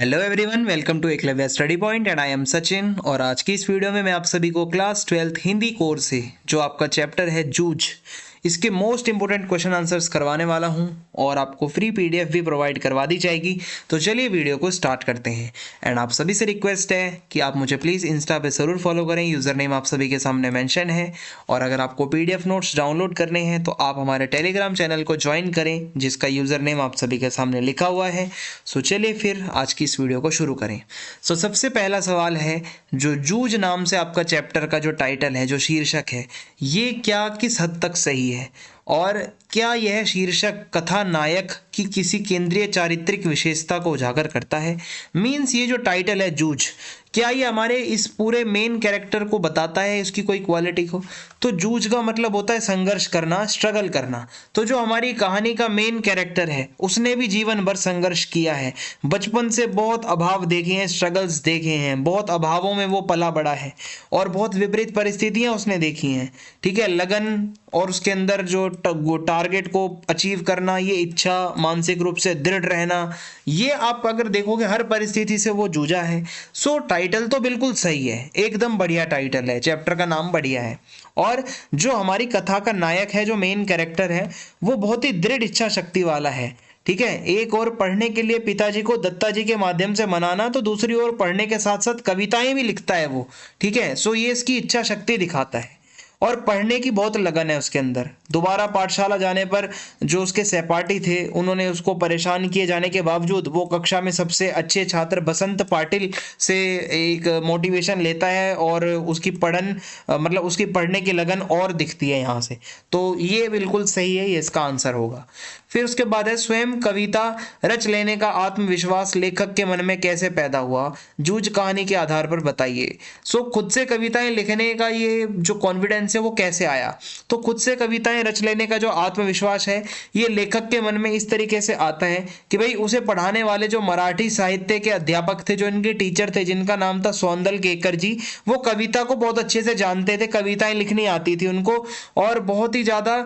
Hello everyone, welcome to Eklavya study point and I am Sachin. और आज की इस वीडियो में मैं आप सभी को क्लास 12th हिंदी कोर्स से जो आपका चैप्टर है जूझ, इसके मोस्ट इंपोर्टेंट क्वेश्चन आंसर्स करवाने वाला हूं और आपको फ्री पीडीएफ भी प्रोवाइड करवा दी जाएगी। तो चलिए वीडियो को स्टार्ट करते हैं। एंड आप सभी से रिक्वेस्ट है कि आप मुझे प्लीज़ इंस्टा पे ज़रूर फॉलो करें, यूज़र नेम आप सभी के सामने मेंशन है। और अगर आपको पीडीएफ नोट्स डाउनलोड करने हैं तो आप हमारे टेलीग्राम चैनल को ज्वाइन करें, जिसका यूज़र नेम आप सभी के सामने लिखा हुआ है। सो चलिए फिर आज की इस वीडियो को शुरू करें। सो सबसे पहला सवाल है, जो जूझ नाम से आपका चैप्टर का जो टाइटल है, जो शीर्षक है, ये क्या किस हद तक सही है? और क्या यह शीर्षक कथा नायक की किसी केंद्रीय चारित्रिक विशेषता को उजागर करता है? मीन्स ये जो टाइटल है जूझ, क्या ये हमारे इस पूरे मेन कैरेक्टर को बताता है, इसकी कोई क्वालिटी को? तो जूझ का मतलब होता है संघर्ष करना, स्ट्रगल करना। तो जो हमारी कहानी का मेन कैरेक्टर है, उसने भी जीवन भर संघर्ष किया है। बचपन से बहुत अभाव देखे हैं, स्ट्रगल्स देखे हैं, बहुत अभावों में वो पला बड़ा है और बहुत विपरीत परिस्थितियां उसने देखी हैं। ठीक है, लगन और उसके अंदर जो टारगेट को अचीव करना, ये इच्छा, मानसिक रूप से दृढ़ रहना, ये आप अगर देखोगे हर परिस्थिति से वो जूझा है। सो टाइटल तो बिल्कुल सही है, एकदम बढ़िया टाइटल है, चैप्टर का नाम बढ़िया है। और जो हमारी कथा का नायक है, जो मेन कैरेक्टर है, वो बहुत ही दृढ़ इच्छा शक्ति वाला है। ठीक है, एक और पढ़ने के लिए पिताजी को दत्ता जी के माध्यम से मनाना, तो दूसरी ओर पढ़ने के साथ साथ कविताएं भी लिखता है वो। ठीक है, सो ये इसकी इच्छा शक्ति दिखाता है और पढ़ने की बहुत लगन है उसके अंदर। दोबारा पाठशाला जाने पर जो उसके सहपाठी थे, उन्होंने उसको परेशान किए जाने के बावजूद वो कक्षा में सबसे अच्छे छात्र बसंत पाटिल से एक मोटिवेशन लेता है और उसकी उसकी पढ़ने की लगन और दिखती है यहाँ से। तो ये बिल्कुल सही है, ये इसका आंसर होगा। फिर उसके बाद है, स्वयं कविता रच लेने का आत्मविश्वास लेखक के मन में कैसे पैदा हुआ? जूझ कहानी के आधार पर बताइए। सो खुद से कविताएं लिखने का ये जो कॉन्फिडेंस है वो कैसे आया? तो खुद से कविताएं रच लेने का जो आत्मविश्वास है, ये लेखक के मन में इस तरीके से आता है कि भाई उसे पढ़ाने वाले जो मराठी साहित्य के अध्यापक थे, जो इनके टीचर थे, जिनका नाम था सौंदल केकर जी, वो कविता को बहुत अच्छे से जानते थे, कविताएं लिखनी आती थी उनको और बहुत ही ज्यादा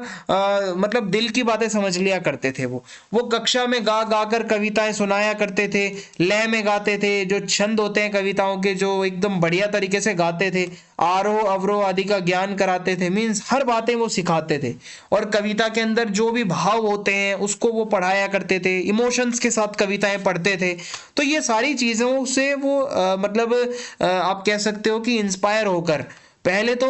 दिल की बातें समझ लिया करते थे। वो कक्षा में गा गा कर कविताएं सुनाया करते थे, लय में गाते थे, जो छंद होते हैं कविताओं के, जो एकदम बढ़िया तरीके से गाते थे, आरोह अवरोह आदि का ज्ञान कराते थे। मीन्स हर बातें वो सिखाते थे और कविता के अंदर जो भी भाव होते हैं उसको वो पढ़ाया करते थे, इमोशंस के साथ कविताएं पढ़ते थे। तो ये सारी चीज़ों से वो आप कह सकते हो कि इंस्पायर होकर पहले तो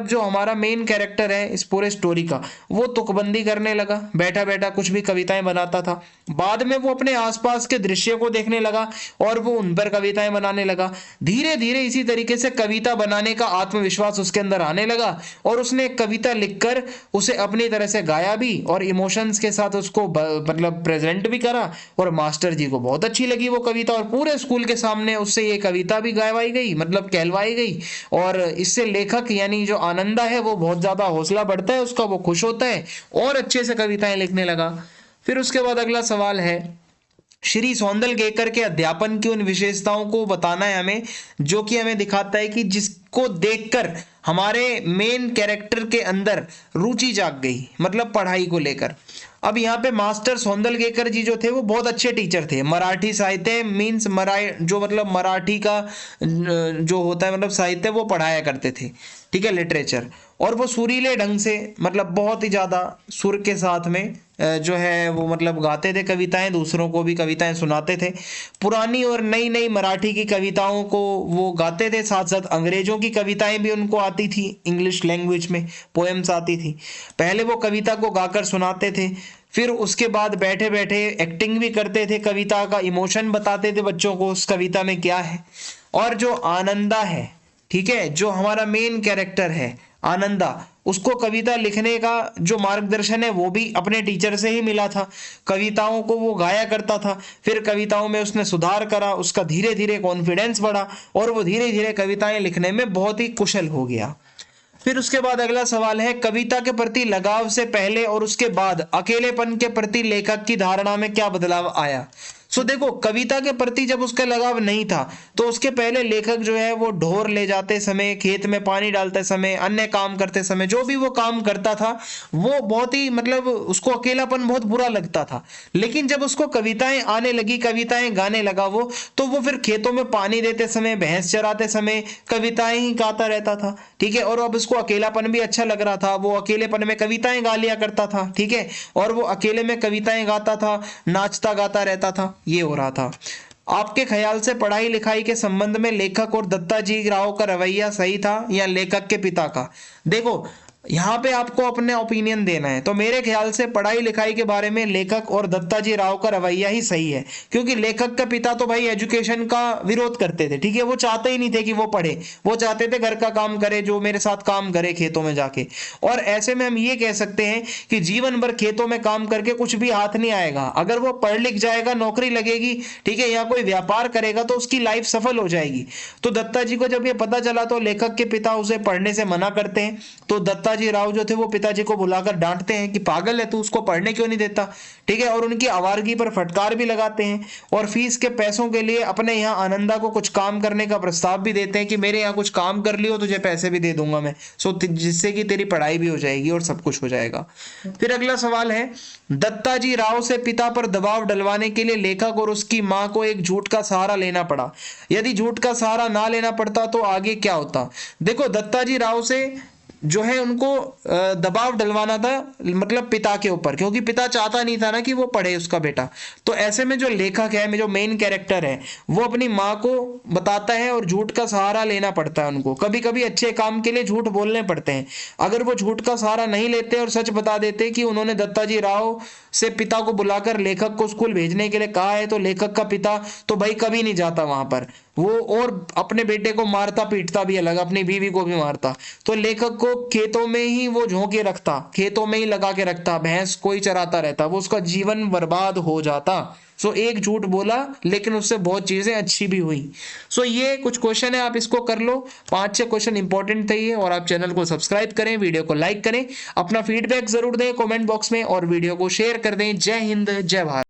जो हमारा मेन कैरेक्टर है इस पूरे स्टोरी का, वो तुकबंदी करने लगा, बैठा बैठा कुछ भी कविताएं बनाता था। बाद में वो अपने आसपास के दृश्य को देखने लगा और वो उन पर कविताएं बनाने लगा। धीरे धीरे इसी तरीके से कविता बनाने का आत्मविश्वास उसके अंदर आने लगा और उसने एक कविता लिखकर उसे अपनी तरह से गाया भी और इमोशंस के साथ उसको प्रेजेंट भी करा और मास्टर जी को बहुत अच्छी लगी वो कविता और पूरे स्कूल के सामने उससे ये कविता भी गवाई गई, कहलवाई गई। और इससे लेखक यानी जो आनंदा है वो बहुत ज्यादा हौसला बढ़ता है उसका, वो खुश होता है और अच्छे से कविताएं लिखने लगा। फिर उसके बाद अगला सवाल है, श्री सौंदल केकर के अध्यापन की उन विशेषताओं को बताना है हमें, जो कि हमें दिखाता है कि जिसको देखकर हमारे मेन कैरेक्टर के अंदर रुचि जाग गई, पढ़ाई को लेकर। अब यहाँ पे मास्टर सौंदल केकर जी जो थे वो बहुत अच्छे टीचर थे। मराठी साहित्य मीन्स मराठी का जो होता है साहित्य वो पढ़ाया करते थे। ठीक है, लिटरेचर। और वो सुरीले ढंग से बहुत ही ज़्यादा सुर के साथ में जो है वो गाते थे कविताएं, दूसरों को भी कविताएं सुनाते थे। पुरानी और नई नई मराठी की कविताओं को वो गाते थे, साथ साथ अंग्रेजों की कविताएं भी उनको आती थी, इंग्लिश लैंग्वेज में पोएम्स आती थी। पहले वो कविता को गाकर सुनाते थे, फिर उसके बाद बैठे बैठे एक्टिंग भी करते थे, कविता का इमोशन बताते थे बच्चों को उस कविता में क्या है। और जो आनंदा है, ठीक है, जो हमारा मेन कैरेक्टर है आनंदा, उसको कविता लिखने का जो मार्गदर्शन है वो भी अपने टीचर से ही मिला था। कविताओं को वो गाया करता था, फिर कविताओं में उसने सुधार करा, उसका धीरे धीरे कॉन्फिडेंस बढ़ा और वो धीरे धीरे कविताएं लिखने में बहुत ही कुशल हो गया। फिर उसके बाद अगला सवाल है, कविता के प्रति लगाव से पहले और उसके बाद अकेलेपन के प्रति लेखक की धारणा में क्या बदलाव आया? सो देखो, कविता के प्रति जब उसका लगाव नहीं था तो उसके पहले लेखक जो है वो ढोर ले जाते समय, खेत में पानी डालते समय, अन्य काम करते समय, जो भी वो काम करता था वो बहुत ही मतलब उसको अकेलापन बहुत बुरा लगता था। लेकिन जब उसको कविताएं आने लगी, कविताएं गाने लगा वो, तो वो फिर खेतों में पानी देते समय, भैंस चराते समय कविताएं ही गाता रहता था। ठीक है, और अब उसको अकेलापन भी अच्छा लग रहा था, वो अकेलेपन में कविताएं गा लिया करता था। ठीक है, और वो अकेले में कविताएं गाता था, नाचता गाता रहता था, ये हो रहा था। आपके ख्याल से पढ़ाई लिखाई के संबंध में लेखक और दत्ताजी राव का रवैया सही था या लेखक के पिता का? देखो, यहाँ पे आपको अपने ओपिनियन देना है। तो मेरे ख्याल से पढ़ाई लिखाई के बारे में लेखक और दत्ताजी राव का रवैया ही सही है, क्योंकि लेखक का पिता तो भाई एजुकेशन का विरोध करते थे। ठीक है, वो चाहते ही नहीं थे कि वो पढ़े, वो चाहते थे घर का काम करे, जो मेरे साथ काम करे खेतों में जाके। और ऐसे में हम ये कह सकते हैं कि जीवन भर खेतों में काम करके कुछ भी हाथ नहीं आएगा। अगर वो पढ़ लिख जाएगा, नौकरी लगेगी, ठीक है, या कोई व्यापार करेगा तो उसकी लाइफ सफल हो जाएगी। तो दत्ताजी को जब ये पता चला तो लेखक के पिता उसे पढ़ने से मना करते हैं। तो दत्ताजी राव जो थे वो पिताजी को बुलाकर डांटते हैं कि पागल है तू, उसको पढ़ने क्यों नहीं देता। ठीक है, और उनकी आवारगी पर फटकार भी लगाते हैं, और फीस के पैसों के लिए अपने यहाँ आनंदा को कुछ काम करने का प्रस्ताव भी देते हैं कि मेरे यहाँ कुछ काम कर लियो, तुझे पैसे भी दे दूंगा मैं, जिससे कि तेरी पढ़ाई भी हो जाएगी और सब कुछ हो जाएगा। फिर अगला सवाल है, दत्ताजी राव से पिता पर दबाव डलवाने के लिए लेखक और उसकी मां को एक झूठ का सहारा लेना पड़ा। यदि झूठ का सहारा ना लेना पड़ता तो आगे क्या होता? देखो, दत्ताजी राव से जो है उनको दबाव डलवाना था, मतलब पिता के ऊपर, क्योंकि पिता चाहता नहीं था ना कि वो पढ़े उसका बेटा। तो ऐसे में जो लेखक है, जो मेन कैरेक्टर है, वो अपनी माँ को बताता है और झूठ का सहारा लेना पड़ता है उनको। कभी कभी अच्छे काम के लिए झूठ बोलने पड़ते हैं। अगर वो झूठ का सहारा नहीं लेते और सच बता देते कि उन्होंने दत्ताजी राव से पिता को बुलाकर लेखक को स्कूल भेजने के लिए कहा है, तो लेखक का पिता तो भाई कभी नहीं जाता वहां पर वो, और अपने बेटे को मारता पीटता भी अलग, अपनी बीवी को भी मारता। तो लेखक को खेतों में ही वो झोंके रखता, खेतों में ही लगा के रखता, भैंस कोई चराता रहता, वो उसका जीवन बर्बाद हो जाता। सो एक झूठ बोला लेकिन उससे बहुत चीजें अच्छी भी हुई। सो ये कुछ क्वेश्चन है, आप इसको कर लो। 5-6 क्वेश्चन इंपॉर्टेंट थे ये। और आप चैनल को सब्सक्राइब करें, वीडियो को लाइक करें, अपना फीडबैक जरूर दें कमेंट बॉक्स में, और वीडियो को शेयर कर दें। जय हिंद, जय भारत।